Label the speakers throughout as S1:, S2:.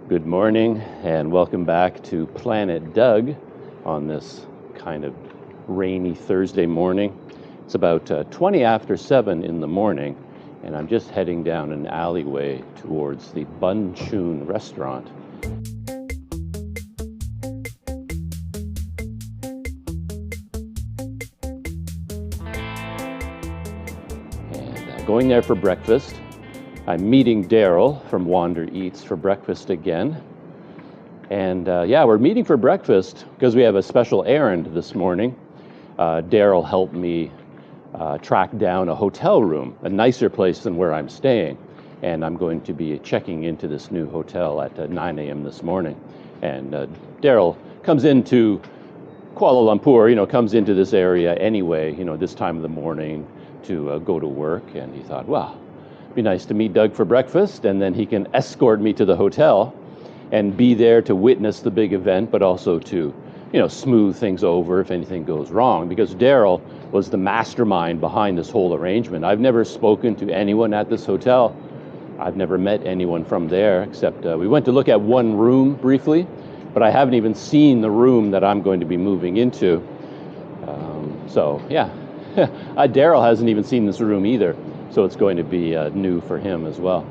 S1: Good morning and welcome back to Planet Doug on this kind of rainy Thursday morning. It's about 20 after 7 in the morning and I'm just heading down an alleyway towards the Bun Chun restaurant. And going there for breakfast. I'm meeting Daryl from Wander Eats for breakfast again. And yeah, we're meeting for breakfast because we have a special errand this morning. Daryl helped me track down a hotel room, a nicer place than where I'm staying. And I'm going to be checking into this new hotel at 9 a.m. this morning. And Daryl comes into Kuala Lumpur, comes into this area anyway, this time of the morning to go to work. And he thought, wow, be nice to meet Doug for breakfast, and then he can escort me to the hotel and be there to witness the big event, but also to, smooth things over if anything goes wrong, because Daryl was the mastermind behind this whole arrangement. I've never spoken to anyone at this hotel. I've never met anyone from there, except we went to look at one room briefly, but I haven't even seen the room that I'm going to be moving into. So yeah, Daryl hasn't even seen this room either. So it's going to be new for him as well.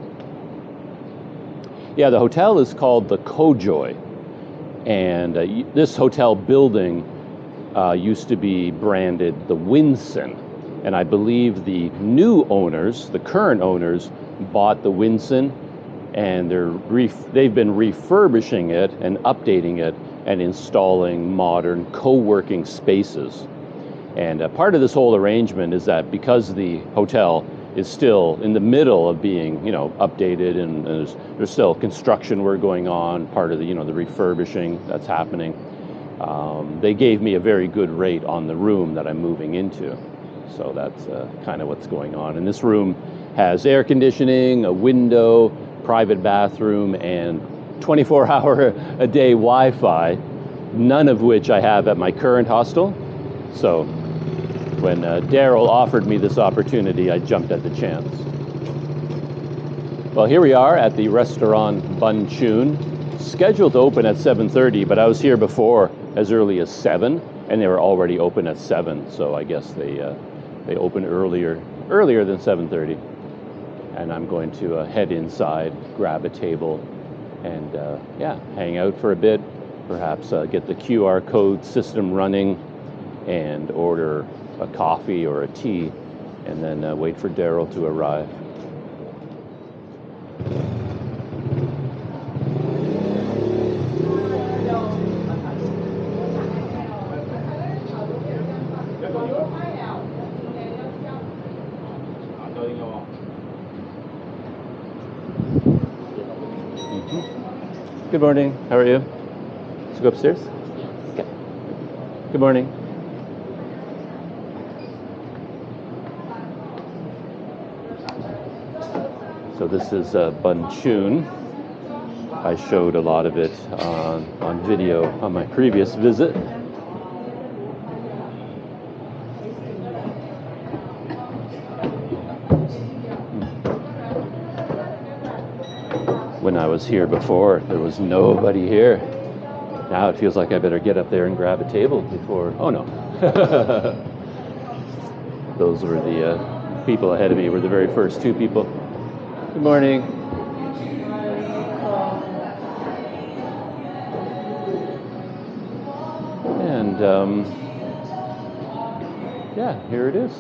S1: Yeah, the hotel is called the Cojoy. And this hotel building used to be branded the Winson. And I believe the new owners, the current owners, bought the Winson. And they've been refurbishing it and updating it and installing modern co-working spaces. And part of this whole arrangement is that because the hotel is still in the middle of being, updated, and there's still construction work going on, part of the, the refurbishing that's happening. They gave me a very good rate on the room that I'm moving into. So that's kind of what's going on. And this room has air conditioning, a window, private bathroom, and 24-hour-a-day Wi-Fi, none of which I have at my current hostel. So when Daryl offered me this opportunity, I jumped at the chance. Well, here we are at the restaurant Bun Chun, scheduled to open at 7:30, but I was here before as early as 7, and they were already open at 7, so I guess they opened earlier than 7:30. And I'm going to head inside, grab a table, and yeah, hang out for a bit, perhaps get the QR code system running, and order a coffee or a tea, and then wait for Daryl to arrive. Good morning. How are you? Let's go upstairs. Okay. Good morning. So this is Bun Chun. I showed a lot of it on video on my previous visit. When I was here before, there was nobody here. Now it feels like I better get up there and grab a table before... Oh no. Those were the people ahead of me, were the very first two people. Good morning. And yeah, here it is.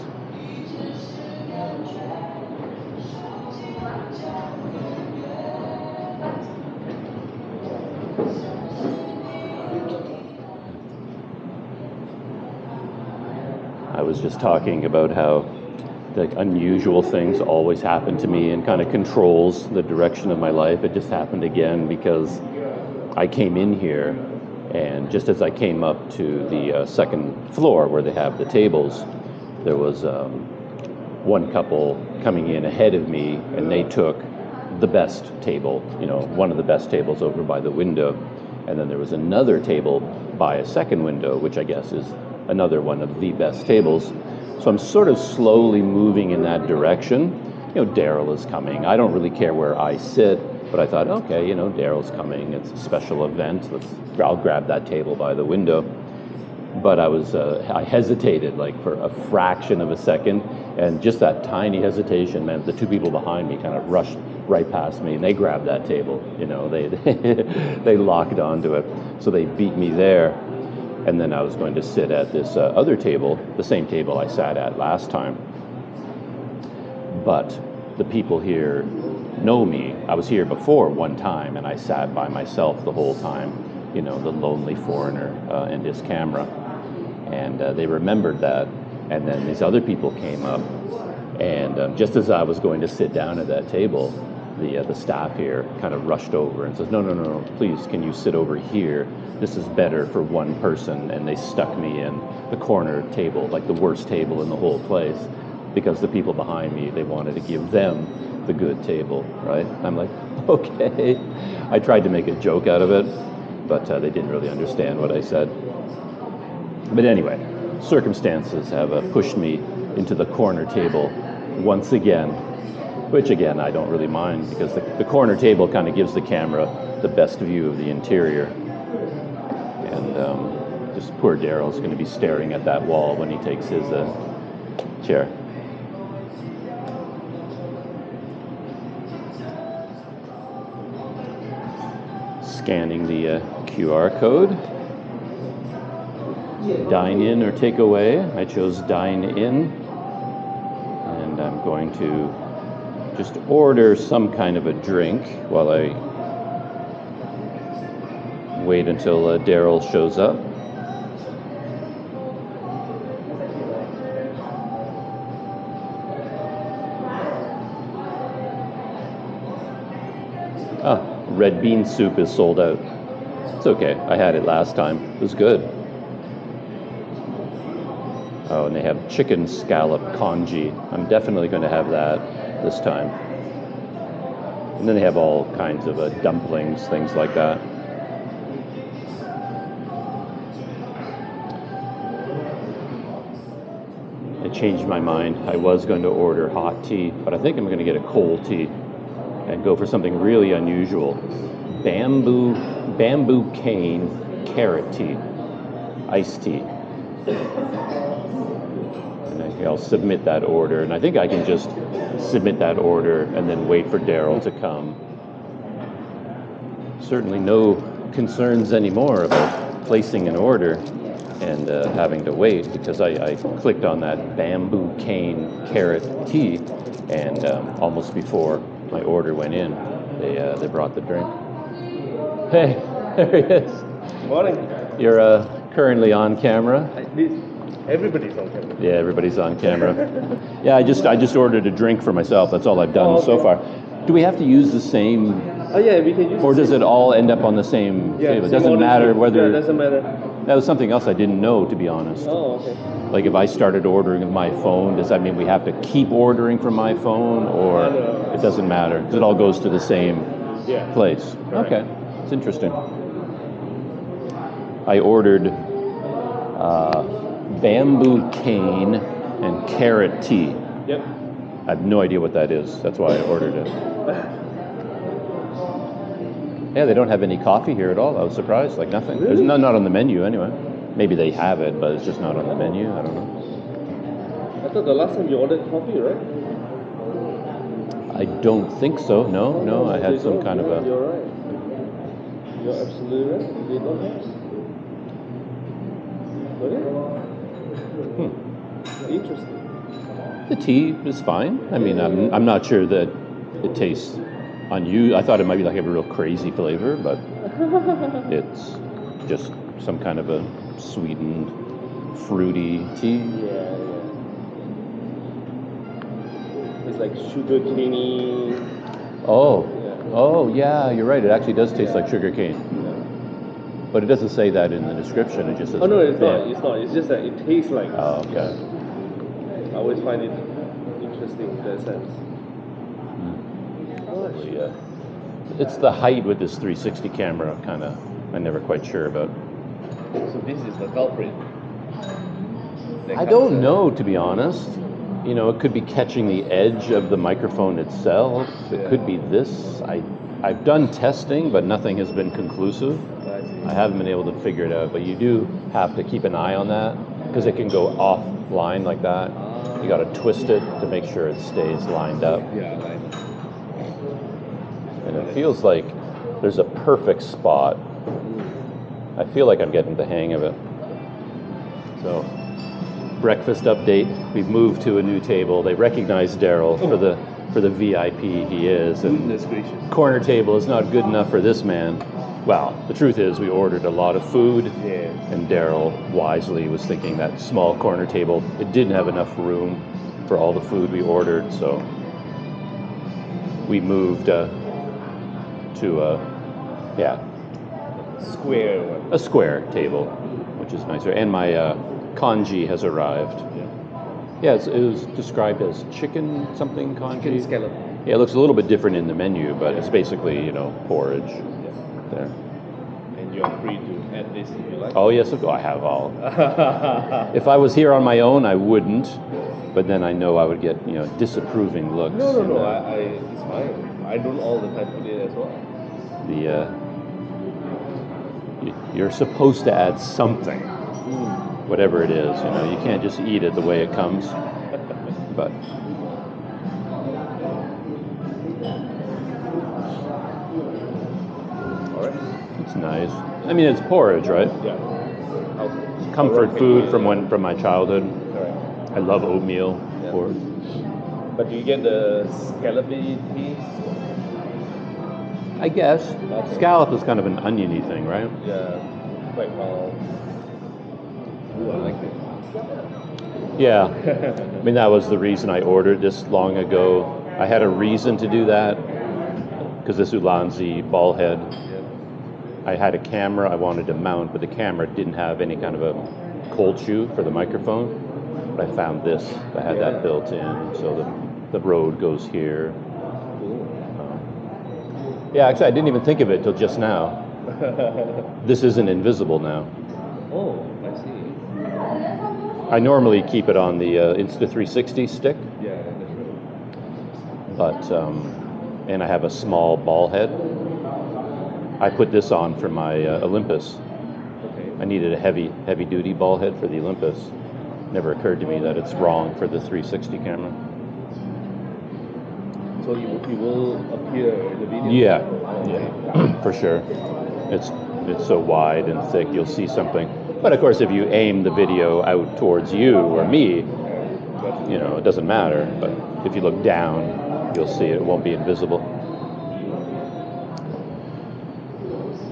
S1: I was just talking about how unusual things always happen to me and kind of controls the direction of my life. It just happened again because I came in here, and just as I came up to the second floor where they have the tables, there was one couple coming in ahead of me, and they took the best table, one of the best tables over by the window. And then there was another table by a second window, which I guess is another one of the best tables. So I'm sort of slowly moving in that direction. Daryl is coming. I don't really care where I sit. But I thought, okay, you know, Daryl's coming. It's a special event. I'll grab that table by the window. But I hesitated like for a fraction of a second, and just that tiny hesitation meant the two people behind me kind of rushed right past me, and they grabbed that table. You know, they locked onto it, so they beat me there. And then I was going to sit at this other table, the same table I sat at last time. But the people here know me. I was here before one time, and I sat by myself the whole time. You know, the lonely foreigner and his camera. And they remembered that. And then these other people came up, and just as I was going to sit down at that table, the staff here kind of rushed over and says, no, please, can you sit over here? This is better for one person. And they stuck me in the corner table, like the worst table in the whole place, because the people behind me, they wanted to give them the good table, right? I'm like, okay. I tried to make a joke out of it, but they didn't really understand what I said. But anyway, circumstances have pushed me into the corner table once again, which again, I don't really mind, because the corner table kind of gives the camera the best view of the interior. And just poor Daryl's going to be staring at that wall when he takes his chair. Scanning the QR code. Dine in or take away. I chose dine in, and I'm going to just order some kind of a drink while I wait until Daryl shows up. Red bean soup is sold out. It's okay. I had it last time. It was good. Oh, and they have chicken scallop congee. I'm definitely going to have that this time. And then they have all kinds of dumplings, things like that. I changed my mind. I was going to order hot tea, but I think I'm going to get a cold tea and go for something really unusual. Bamboo cane carrot tea, iced tea. And I'll submit that order, and I think I can just submit that order and then wait for Daryl to come. Certainly no concerns anymore about placing an order and having to wait, because I clicked on that bamboo cane carrot tea, and almost before my order went in, they brought the drink. Hey, there he is.
S2: Good morning.
S1: You're currently on camera.
S2: Everybody's on camera.
S1: Yeah, everybody's on camera. Yeah, I just ordered a drink for myself. That's all I've done so far. Do we have to use the same?
S2: Oh yeah, we can use.
S1: Or does it all end up on the same table? It doesn't matter whether.
S2: Yeah, it doesn't matter.
S1: That was something else I didn't know, to be honest.
S2: Oh, okay.
S1: Like if I started ordering with my phone, does that mean we have to keep ordering from my phone, or it doesn't matter? Because it all goes to the same place.
S2: Correct.
S1: Okay, it's interesting. I ordered bamboo cane and carrot tea.
S2: Yep.
S1: I have no idea what that is. That's why I ordered it. Yeah, they don't have any coffee here at all. I was surprised. Like nothing.
S2: Really?
S1: There's not on the menu anyway. Maybe they have it, but it's just not on the menu. I don't know.
S2: I thought the last time you ordered coffee, right?
S1: I don't think so. No. I had some kind of a.
S2: You're right. You're absolutely right. They don't have. Okay. Interesting.
S1: The tea is fine. I mean, I'm not sure that it tastes unusual. I thought it might be like a real crazy flavor, but it's just some kind of a sweetened, fruity tea.
S2: Yeah. It's like sugar caney.
S1: Oh, yeah, you're right. It actually does taste like sugar cane.
S2: Yeah.
S1: But it doesn't say that in the description. It just says.
S2: Oh no, it's not. It's not. It's just that it tastes like.
S1: Oh, okay.
S2: I always find it interesting in that sense.
S1: Yeah. It's the height with this 360 camera, I'm never quite sure about.
S2: So this is the culprit.
S1: I don't know, to be honest. You know, it could be catching the edge of the microphone itself. It could be this. I I've done testing, but nothing has been conclusive.
S2: I see.
S1: I haven't been able to figure it out, but you do have to keep an eye on that because it can go offline like that. You got to twist it to make sure it stays lined up.
S2: Yeah, like
S1: And it feels like there's a perfect spot. I feel like I'm getting the hang of it. So, breakfast update. We've moved to a new table. They recognize Daryl for the VIP he is. And
S2: goodness gracious.
S1: corner table is not good enough for this man. Well, the truth is we ordered a lot of food.
S2: Yeah.
S1: And Daryl wisely was thinking that small corner table, it didn't have enough room for all the food we ordered, so we moved to
S2: Square one.
S1: a square table, which is nicer. And my congee has arrived. Yeah, it was described as chicken something congee.
S2: Chicken scallop.
S1: Yeah, it looks a little bit different in the menu, but it's basically, porridge there.
S2: And you're free to add this if you like.
S1: Oh, yes, I have all. If I was here on my own, I wouldn't, but then I know I would get, disapproving looks.
S2: No, it's fine. I don't all the time put it as well.
S1: You're supposed to add something, whatever it is, you can't just eat it the way it comes, but.
S2: All right.
S1: It's nice. I mean, it's porridge, right?
S2: Yeah.
S1: Comfort food from my childhood.
S2: Correct.
S1: I love oatmeal
S2: Yeah.
S1: porridge.
S2: But do you get the scallopy taste?
S1: I guess.
S2: Okay.
S1: Scallop is kind of an oniony thing, right?
S2: Yeah. Quite well. Ooh, I like it.
S1: Yeah. I mean, that was the reason I ordered this long ago. I had a reason to do that because this Ulanzi ball head. I had a camera I wanted to mount, but the camera didn't have any kind of a cold shoe for the microphone. But I found this that had that built in, so the Rode goes here. Yeah, actually, I didn't even think of it till just now. This isn't invisible now.
S2: Oh, I see.
S1: I normally keep it on the Insta360 stick,
S2: Yeah, that's right.
S1: but and I have a small ball head. I put this on for my Olympus.
S2: Okay.
S1: I needed a heavy duty ball head for the Olympus. Never occurred to me that it's wrong for the 360 camera.
S2: So you will appear in the video?
S1: Yeah,
S2: Oh, okay.
S1: for sure. It's so wide and thick, you'll see something. But of course, if you aim the video out towards you or me, it doesn't matter. But if you look down, you'll see it won't be invisible.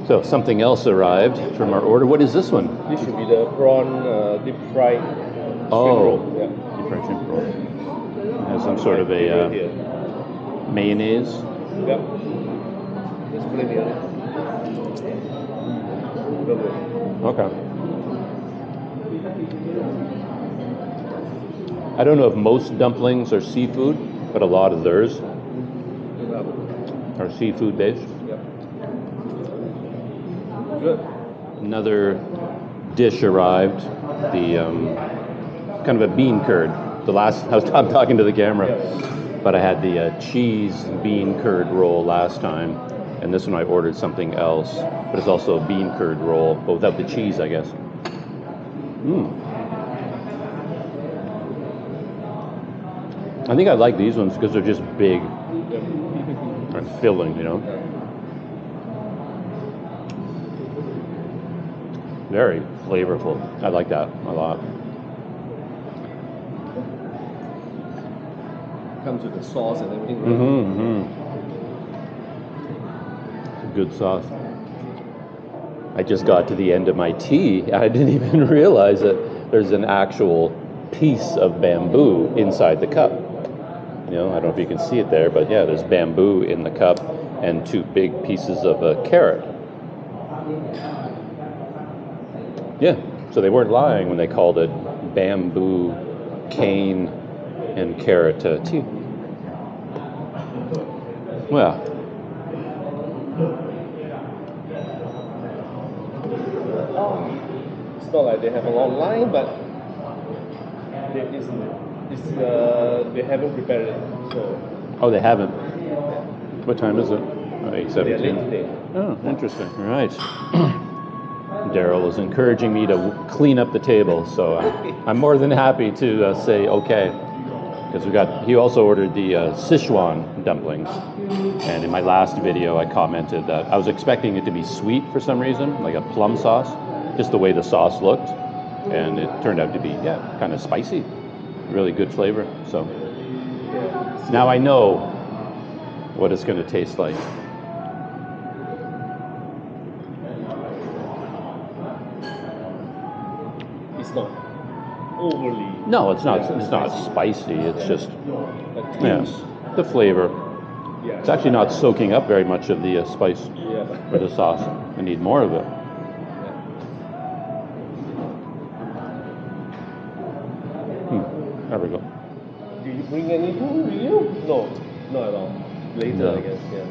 S1: So something else arrived from our order. What is this one?
S2: This should be the prawn deep fried shrimp roll. Yeah.
S1: Deep fried shrimp roll. It has some sort of a mayonnaise.
S2: Yep. Just plenty of it. Real good.
S1: Okay. I don't know if most dumplings are seafood, but a lot of theirs are seafood based.
S2: Yep. Good.
S1: Another dish arrived, the kind of a bean curd. I'm talking to the camera, but I had the cheese bean curd roll last time, and this one I ordered something else, but it's also a bean curd roll, but without the cheese, I guess. I think I like these ones because they're just big and filling, Very flavorful. I like that a lot.
S2: Comes with the sauce and everything. Right?
S1: Good sauce. I just got to the end of my tea. I didn't even realize that there's an actual piece of bamboo inside the cup. I don't know if you can see it there, but yeah, there's bamboo in the cup and two big pieces of a carrot. Yeah, so they weren't lying when they called it bamboo, cane, and carrot tea. Well,
S2: it's not like they have a long line, but they haven't prepared it. So
S1: oh, they haven't. What time is it? Oh,
S2: They're
S1: 817.
S2: late today.
S1: Oh, interesting. All right. Daryl was encouraging me to clean up the table, so I'm more than happy to say okay. Because he also ordered the Sichuan dumplings. And in my last video, I commented that I was expecting it to be sweet for some reason, like a plum sauce, just the way the sauce looked. And it turned out to be, yeah, kind of spicy. Really good flavor. So now I know what it's going to taste like.
S2: It's not overly.
S1: No, it's not. It's not spicy. It's just the flavor.
S2: Yeah.
S1: It's actually not soaking up very much of the spice or the sauce. I need more of it. There we go.
S2: Do you bring anything with you? No, not at all. Later,
S1: No.
S2: I guess. Yeah.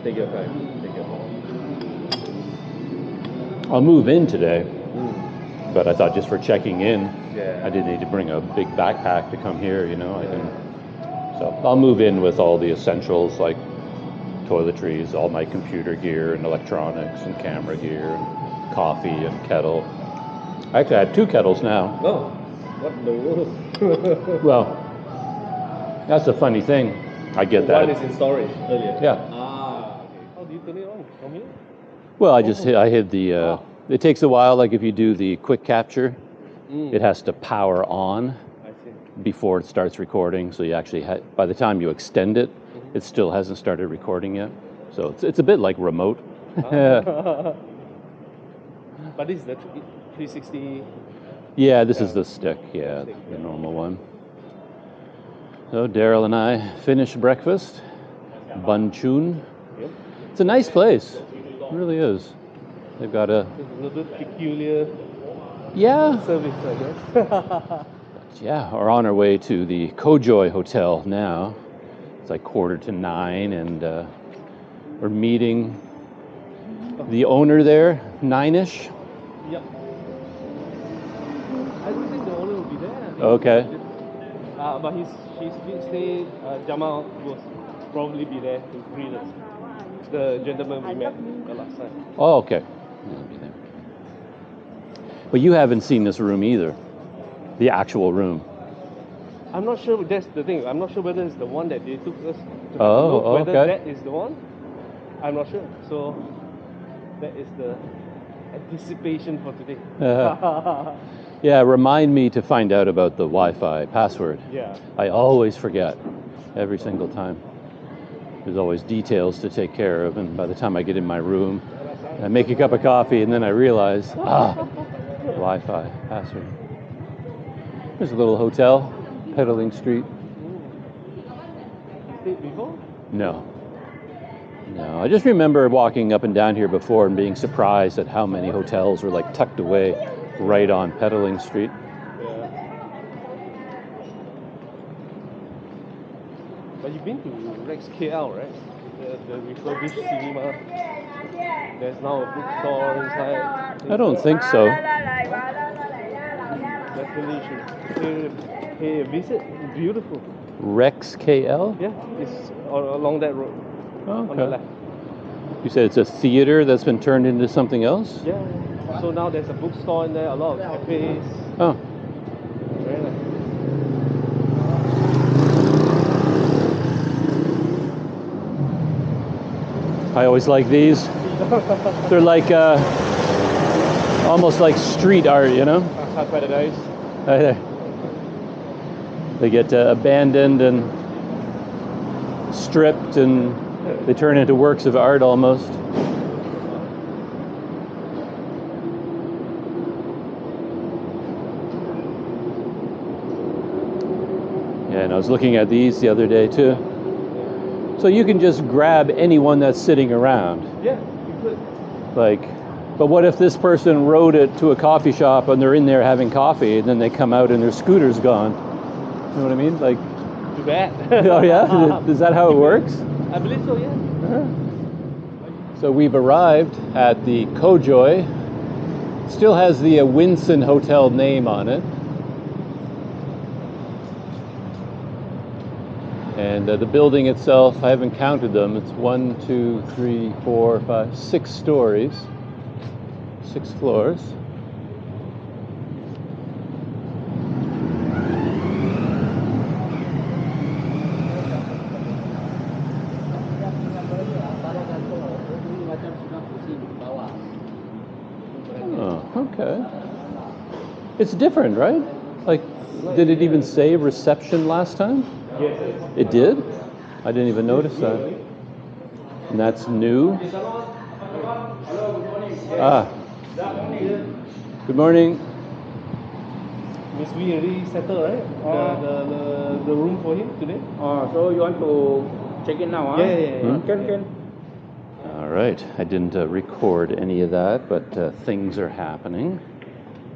S2: Take your time. Take your time.
S1: I'll move in today, but I thought just for checking in,
S2: Yeah.
S1: I didn't need to bring a big backpack to come here. You know, I didn't. So I'll move in with all the essentials like toiletries, all my computer gear and electronics and camera gear, and coffee and kettle. Actually, I have 2 kettles now.
S2: Oh, what in the world?
S1: Well, that's a funny thing. I get that.
S2: One is in storage earlier.
S1: Yeah.
S2: Ah, okay. How do you turn it on? From here?
S1: Well, I hid the. It takes a while. Like if you do the quick capture, it has to power on
S2: I see.
S1: before it starts recording. So you actually, by the time you extend it, it still hasn't started recording yet. So it's a bit like remote.
S2: But this is the 360.
S1: Yeah, this is the stick. Yeah, the normal one. So Daryl and I finished breakfast. Bun Chun.
S2: Yep.
S1: It's a nice place. It really is. They've got a
S2: little peculiar service, I guess.
S1: Yeah, we're on our way to the Cojoy Hotel now. It's like 8:45, and we're meeting the owner there, 9-ish.
S2: Yep. I don't think the owner will be there.
S1: Okay.
S2: But he did say Jamal will probably be there to greet us. The gentleman we met the last time.
S1: Oh, okay. He'll be there. But you haven't seen this room either. The actual room.
S2: I'm not sure. That's the thing. I'm not sure whether it's the one that they took us to have a
S1: Oh,
S2: look. Whether
S1: okay.
S2: that is the one, I'm not sure. So that is the anticipation for today.
S1: Yeah, remind me to find out about the Wi-Fi password.
S2: Yeah.
S1: I always forget, every single time. There's always details to take care of, and by the time I get in my room, I make a cup of coffee, and then I realize, Wi-Fi password. There's a little hotel, Pedaling Street.
S2: Stayed before?
S1: No. I just remember walking up and down here before and being surprised at how many hotels were like tucked away right on Pedaling Street.
S2: Yeah. But you've been to Rex KL, right? The refurbished cinema. There's now a bookstore inside.
S1: I don't think so.
S2: Definitely should pay a visit. It's beautiful.
S1: Rex KL?
S2: Yeah, it's along that road.
S1: Oh,
S2: On the
S1: okay.
S2: left.
S1: You said it's a theater that's been turned into something else?
S2: Yeah. So now there's a bookstore in there, a lot of cafes.
S1: Oh.
S2: Very nice.
S1: I always like these. They're like almost like street art, you know?
S2: Quite nice.
S1: They get abandoned and stripped, and they turn into works of art almost. Yeah, and I was looking at these the other day too. So you can just grab anyone that's sitting around.
S2: Yeah, you could.
S1: But what if this person rode it to a coffee shop and they're in there having coffee, and then they come out and their scooter's gone? You know what I mean? Like,
S2: Too bad.
S1: oh yeah? Is that how it works?
S2: I believe so, yeah.
S1: So we've arrived at the Cojoy. Still has the Winson Hotel name on it. And the building itself, I haven't counted them. It's 1, 2, 3, 4, 5, 6 stories, 6 floors. Oh, okay. It's different, right? Like, did it even say reception last time?
S2: Yes.
S1: It did? I didn't even notice that. And that's new? Ah. Good morning.
S2: Means we already settled, right? The room for him today?
S3: So you want to check in now, huh?
S2: Yeah.
S3: Can.
S1: All right. I didn't record any of that, but things are happening.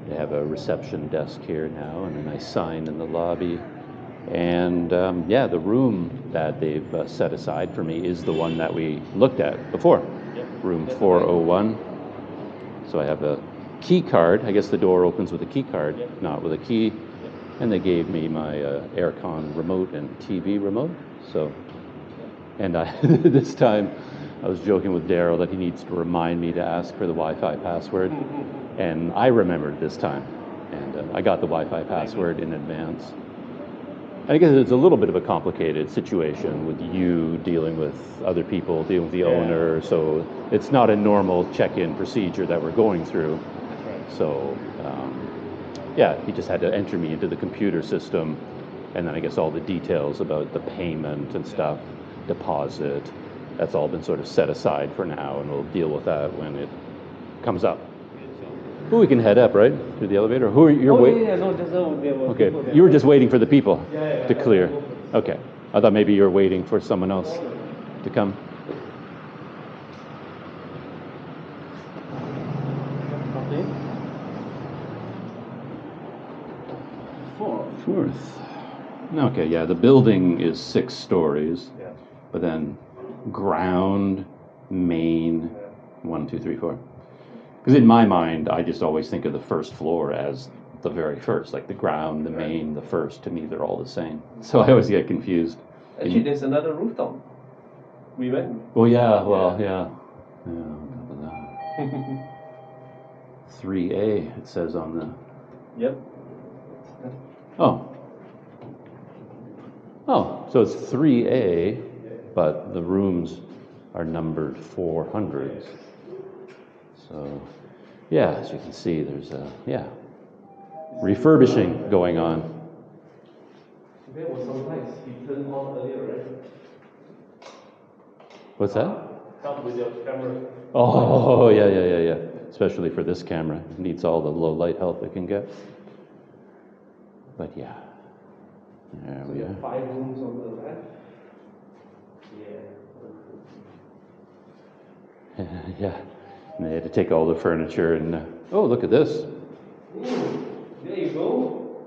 S1: They have a reception desk here now and a nice sign in the lobby. And yeah, the room that they've set aside for me is the one that we looked at before, room 401. So I have a key card. I guess the door opens with a key card, not with a key. And they gave me my aircon remote and TV remote. So, and this time I was joking with Daryl that he needs to remind me to ask for the Wi-Fi password. And I remembered this time. And I got the Wi-Fi password in advance. I guess it's a little bit of a complicated situation with you dealing with other people, dealing with the owner. So it's not a normal check-in procedure that we're going through.
S2: That's right.
S1: So yeah, he just had to enter me into the computer system, and then I guess all the details about the payment and stuff, deposit, that's all been sort of set aside for now, and we'll deal with that when it comes up. Well, we can head up, right, through the elevator. Who are you?
S2: No, just
S1: Okay, you were just waiting for the people to clear. Okay, I thought maybe you were waiting for someone else to come. Fourth. Okay, yeah, the building is 6 stories, but then ground, main, 1, 2, 3, 4. Because in my mind, I just always think of the first floor as the very first, like the ground, the main, the first. To me, they're all the same. So I always get confused.
S2: Actually, there's another rooftop. We went.
S1: Well, yeah, yeah. On top of that. 3A, it says on the...
S2: Yep.
S1: Oh, so it's 3A, but the rooms are numbered 400s. So, yeah, as you can see, there's refurbishing going on.
S2: There was some lights he turned on earlier, right?
S1: What's that?
S2: Help with your camera.
S1: Oh, yeah. Especially for this camera, it needs all the low light help it can get. But yeah, there we are.
S2: 5 rooms on the left.
S1: Yeah, and they had to take all the furniture and oh, look at this.
S2: There you go.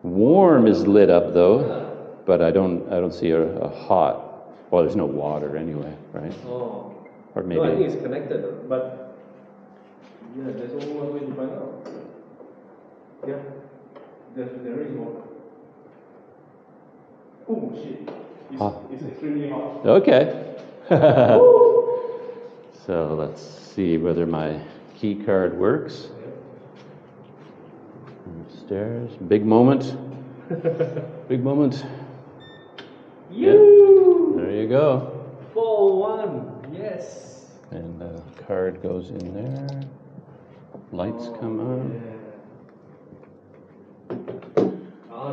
S1: Warm is lit up though, but I don't see a hot. Well, there's no water anyway, right?
S2: Oh.
S1: Or maybe.
S2: No, I think it's connected, but yeah, there's only one way to find out. Yeah, there is water. Oh shit! It's extremely hot.
S1: Okay. So let's see whether my key card works. Upstairs, big moment. Big moment. Yep. There you go.
S2: 401. Yes.
S1: And the card goes in there. Lights come on.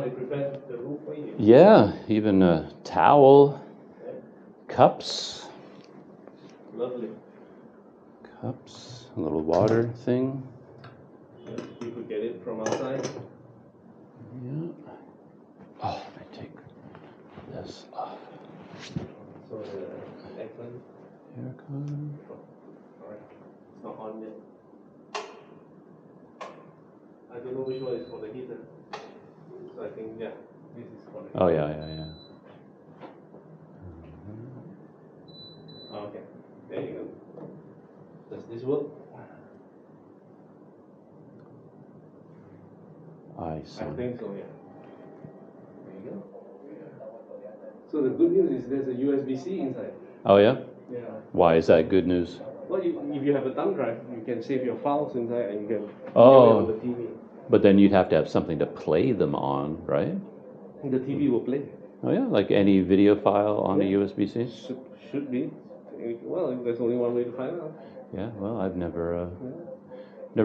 S2: They prepared the roof for you.
S1: Yeah, even a towel, cups.
S2: Lovely.
S1: Cups, a little water thing.
S2: Yeah, you could get it from outside.
S1: Yeah. Oh, let me take this off.
S2: So the aircon.
S1: Aircon.
S2: Alright. It's not on yet. I don't know which one is for the heater. So I think, yeah, this is for the heater.
S1: Oh, yeah.
S2: Okay, there you go. Does this work?
S1: I
S2: think so, yeah. There you go. So the good news is there's a USB-C inside.
S1: Oh yeah?
S2: Yeah.
S1: Why is that good news?
S2: Well, if you have a thumb drive, you can save your files inside and you can view it on the TV.
S1: But then you'd have to have something to play them on, right?
S2: The TV will play.
S1: Oh yeah, like any video file on a USB-C?
S2: Should be. Well, there's only one way to find out.
S1: Yeah, well, I've never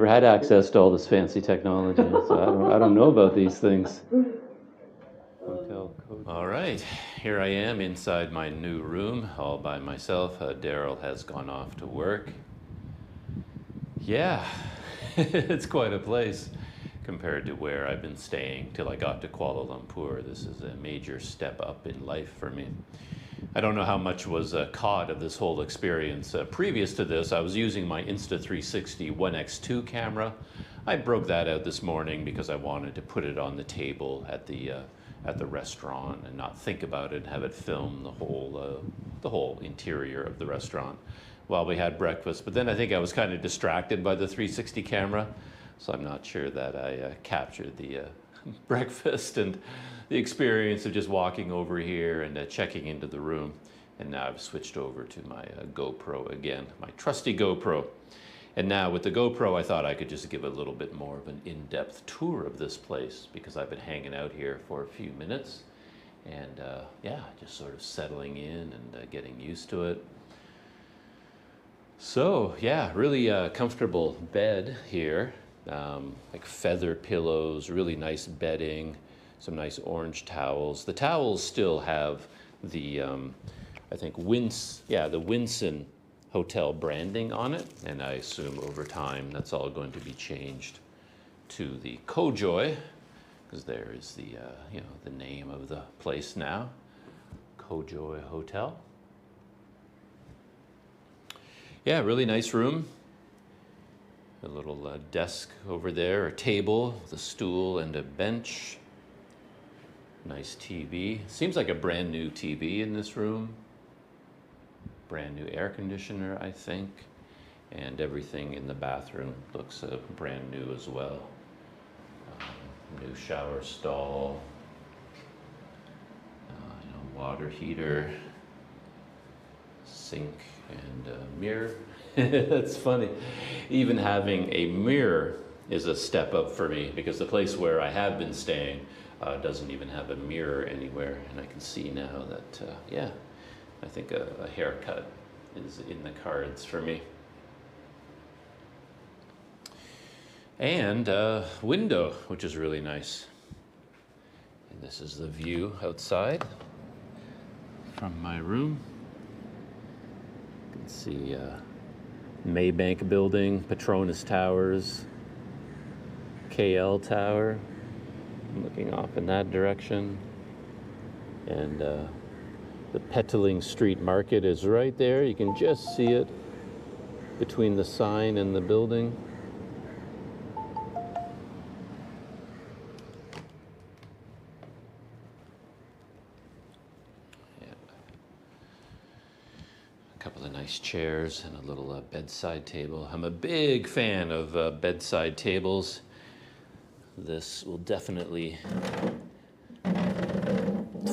S1: had access to all this fancy technology, so I don't know about these things. All right, here I am inside my new room, all by myself. Daryl has gone off to work. Yeah, it's quite a place compared to where I've been staying till I got to Kuala Lumpur. This is a major step up in life for me. I don't know how much was caught of this whole experience. Previous to this, I was using my Insta360 One X2 camera. I broke that out this morning because I wanted to put it on the table at the restaurant and not think about it and have it film the whole interior of the restaurant while we had breakfast. But then I think I was kind of distracted by the 360 camera, so I'm not sure that I captured the breakfast and the experience of just walking over here and checking into the room. And now I've switched over to my GoPro again, my trusty GoPro. And now with the GoPro, I thought I could just give a little bit more of an in-depth tour of this place because I've been hanging out here for a few minutes and yeah, just sort of settling in and getting used to it. So yeah, really comfortable bed here, like feather pillows, really nice bedding, some nice orange towels. The towels still have the, I think, the Winson hotel branding on it, and I assume over time that's all going to be changed to the Cojoy, because there is the, you know, the name of the place now, Cojoy Hotel. Yeah, really nice room. A little desk over there, a table, with a stool and a bench. Nice TV. Seems like a brand new TV in this room. Brand new air conditioner, I think. And everything in the bathroom looks brand new as well. New shower stall. You know, water heater. Sink and a mirror. That's funny. Even having a mirror is a step up for me because the place where I have been staying doesn't even have a mirror anywhere, and I can see now that, yeah, I think a haircut is in the cards for me. And a window, which is really nice. And this is the view outside from my room. You can see Maybank Building, Petronas Towers, KL Tower. I'm looking off in that direction. And the Petaling Street Market is right there. You can just see it between the sign and the building. Couple of nice chairs and a little bedside table. I'm a big fan of bedside tables. This will definitely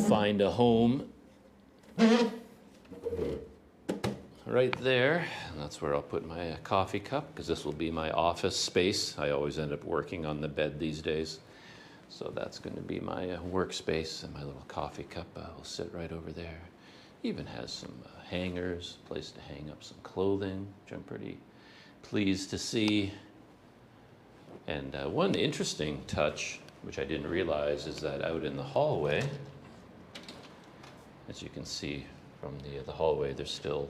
S1: find a home right there. And that's where I'll put my coffee cup because this will be my office space. I always end up working on the bed these days. So that's going to be my workspace, and my little coffee cup will sit right over there. Even has some hangers, place to hang up some clothing, which I'm pretty pleased to see. And one interesting touch, which I didn't realize, is that out in the hallway, as you can see from the hallway, they're still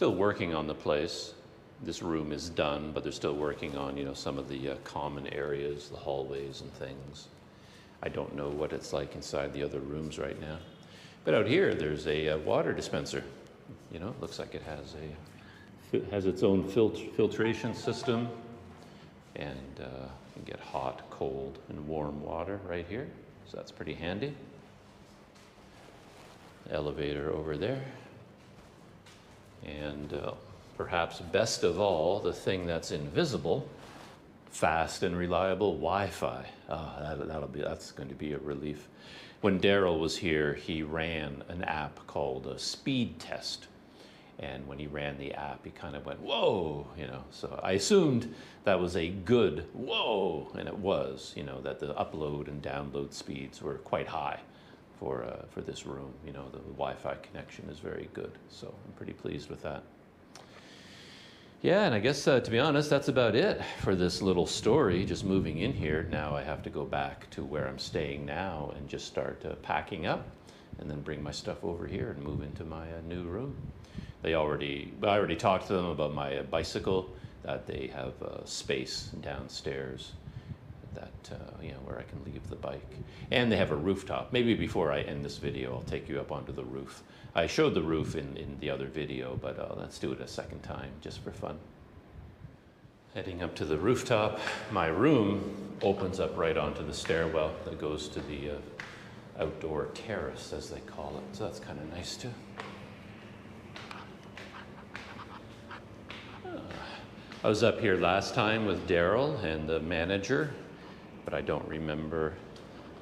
S1: working on the place. This room is done, but they're still working on, you know, some of the common areas, the hallways and things. I don't know what it's like inside the other rooms right now. But out here, there's a water dispenser. You know, it looks like it has its own filtration system, and you can get hot, cold, and warm water right here. So that's pretty handy. Elevator over there, and perhaps best of all, the thing that's invisible, fast and reliable Wi-Fi. That's going to be a relief. when Daryl was here, he ran an app called a Speed Test. And when he ran the app, he kind of went, whoa, you know. So I assumed that was a good whoa, and it was, you know, that the upload and download speeds were quite high for this room. You know, the Wi-Fi connection is very good. So I'm pretty pleased with that. Yeah, and I guess, to be honest, that's about it for this little story, just moving in here. Now I have to go back to where I'm staying now and just start packing up and then bring my stuff over here and move into my new room. I already talked to them about my bicycle, that they have space downstairs that, you know, where I can leave the bike. And they have a rooftop. Maybe before I end this video, I'll take you up onto the roof. I showed the roof in the other video, but let's do it a second time, just for fun. Heading up to the rooftop, my room opens up right onto the stairwell that goes to the outdoor terrace, as they call it. So that's kind of nice too. I was up here last time with Daryl and the manager, but I don't remember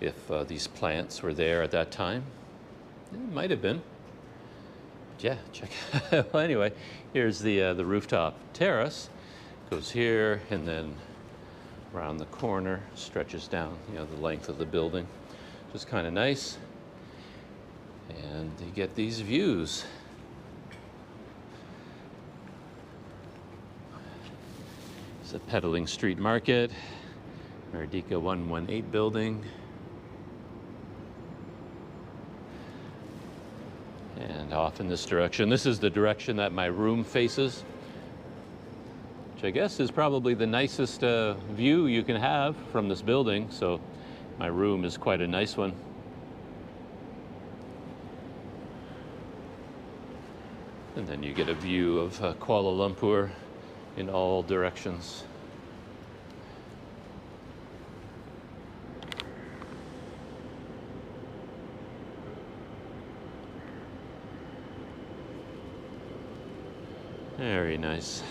S1: if these plants were there at that time. It might have been. Yeah, check. Well, anyway, here's the rooftop terrace. Goes here and then around the corner, stretches down, you know, the length of the building. Just kind of nice. And you get these views. It's a Pedaling Street Market, Merdeka 118 building. And off in this direction. This is the direction that my room faces, which I guess is probably the nicest view you can have from this building. So my room is quite a nice one. And then you get a view of Kuala Lumpur in all directions. Very nice.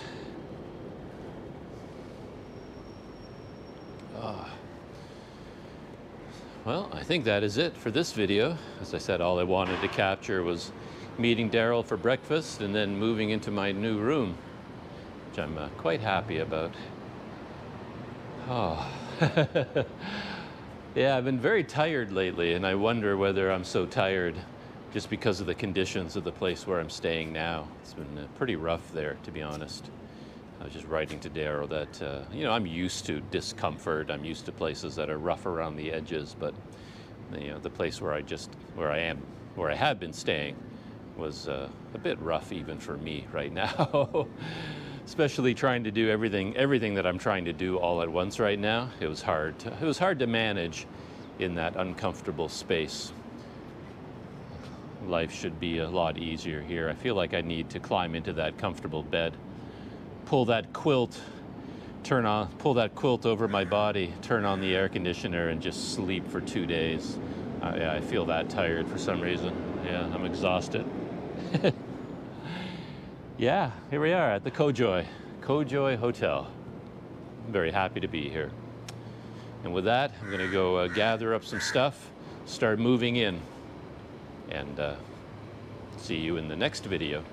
S1: Well, I think that is it for this video. As I said, all I wanted to capture was meeting Daryl for breakfast and then moving into my new room, which I'm quite happy about. Oh. Yeah, I've been very tired lately, and I wonder whether I'm so tired just because of the conditions of the place where I'm staying now. It's been pretty rough there, to be honest. I was just writing to Daryl that, you know, I'm used to discomfort. I'm used to places that are rough around the edges, but, you know, the place where I had been staying was a bit rough even for me right now. Especially trying to do everything that I'm trying to do all at once right now. It was hard to manage in that uncomfortable space. Life should be a lot easier here. I feel like I need to climb into that comfortable bed, pull that quilt over my body, turn on the air conditioner, and just sleep for 2 days. Yeah, I feel that tired for some reason. Yeah, I'm exhausted. Yeah, here we are at the Cojoy Hotel. I'm very happy to be here. And with that, I'm gonna go gather up some stuff, start moving in, and see you in the next video.